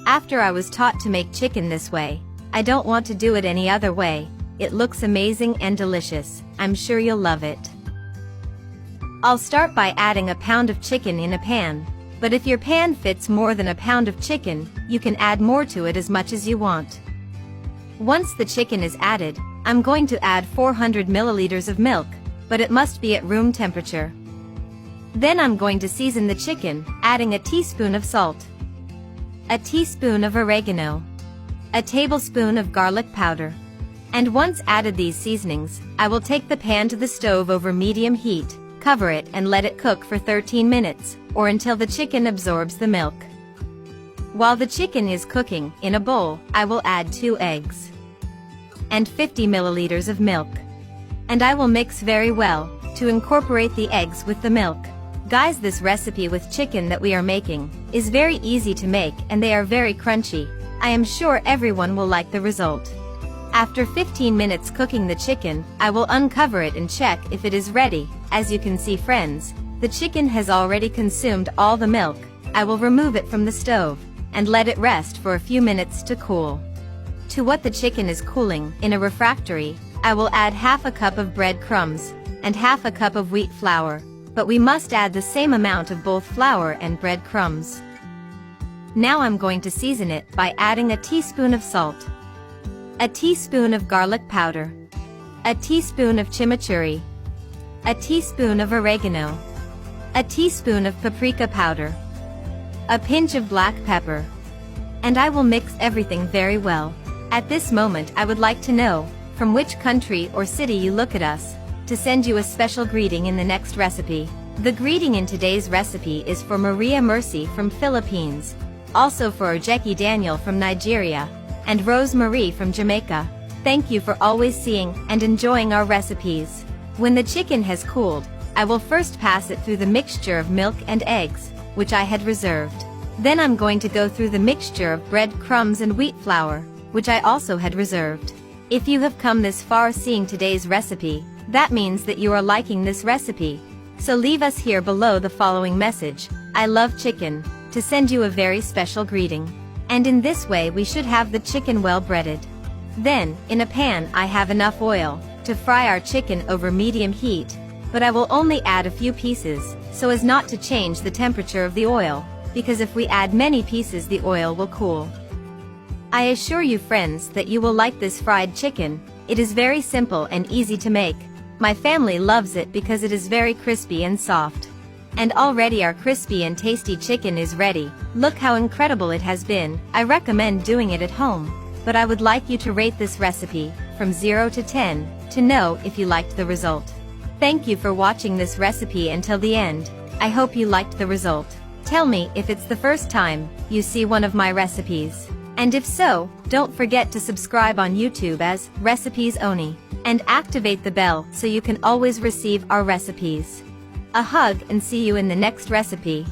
After I was taught to make chicken this way, I don't want to do it any other way. It looks amazing and delicious. I'm sure you'll love it. I'll start by adding a pound of chicken in a pan, but if your pan fits more than a pound of chicken, you can add more to it as much as you want. Once the chicken is added, I'm going to add 400 milliliters of milk, but it must be at room temperature. Then I'm going to season the chicken, adding a teaspoon of salt, a teaspoon of oregano, a tablespoon of garlic powder. And once added these seasonings, I will take the pan to the stove over medium heat, cover it and let it cook for 13 minutes, or until the chicken absorbs the milk. While the chicken is cooking, in a bowl, I will add 2 eggs and 50 milliliters of milk. And I will mix very well, to incorporate the eggs with the milk. Guys, this recipe with chicken that we are making is very easy to make and they are very crunchy. I am sure everyone will like the result. After 15 minutes cooking the chicken, I will uncover it and check if it is ready. As you can see, friends, the chicken has already consumed all the milk. I will remove it from the stove and let it rest for a few minutes to cool. To what the chicken is cooling, in a refractory, I will add half a cup of bread crumbs and half a cup of wheat flour, but we must add the same amount of both flour and bread crumbs. Now I'm going to season it by adding a teaspoon of salt, a teaspoon of garlic powder, a teaspoon of chimichurri, a teaspoon of oregano, a teaspoon of paprika powder, a pinch of black pepper, and I will mix everything very well. At this moment I would like to know from which country or city you look at us, to send you a special greeting in the next recipe. The greeting in today's recipe is for Maria Mercy from Philippines, also for Ojeki Daniel from Nigeria, and Rose Marie from Jamaica. Thank you for always seeing and enjoying our recipes. When the chicken has cooled, I will first pass it through the mixture of milk and eggs, which I had reserved. Then I'm going to go through the mixture of bread crumbs and wheat flour, which I also had reserved. If you have come this far seeing today's recipe, that means that you are liking this recipe. So leave us here below the following message: I love chicken, to send you a very special greeting. And in this way we should have the chicken well breaded. Then, in a pan I have enough oil to fry our chicken over medium heat, but I will only add a few pieces, so as not to change the temperature of the oil, because if we add many pieces the oil will cool. I assure you, friends, that you will like this fried chicken. It is very simple and easy to make. My family loves it because it is very crispy and soft. And already our crispy and tasty chicken is ready. Look how incredible it has been. I recommend doing it at home. But I would like you to rate this recipe from 0 to 10 to know if you liked the result. Thank you for watching this recipe until the end. I hope you liked the result. Tell me if it's the first time you see one of my recipes. And if so, don't forget to subscribe on YouTube as Recipes Oni, and activate the bell so you can always receive our recipes. A hug and see you in the next recipe.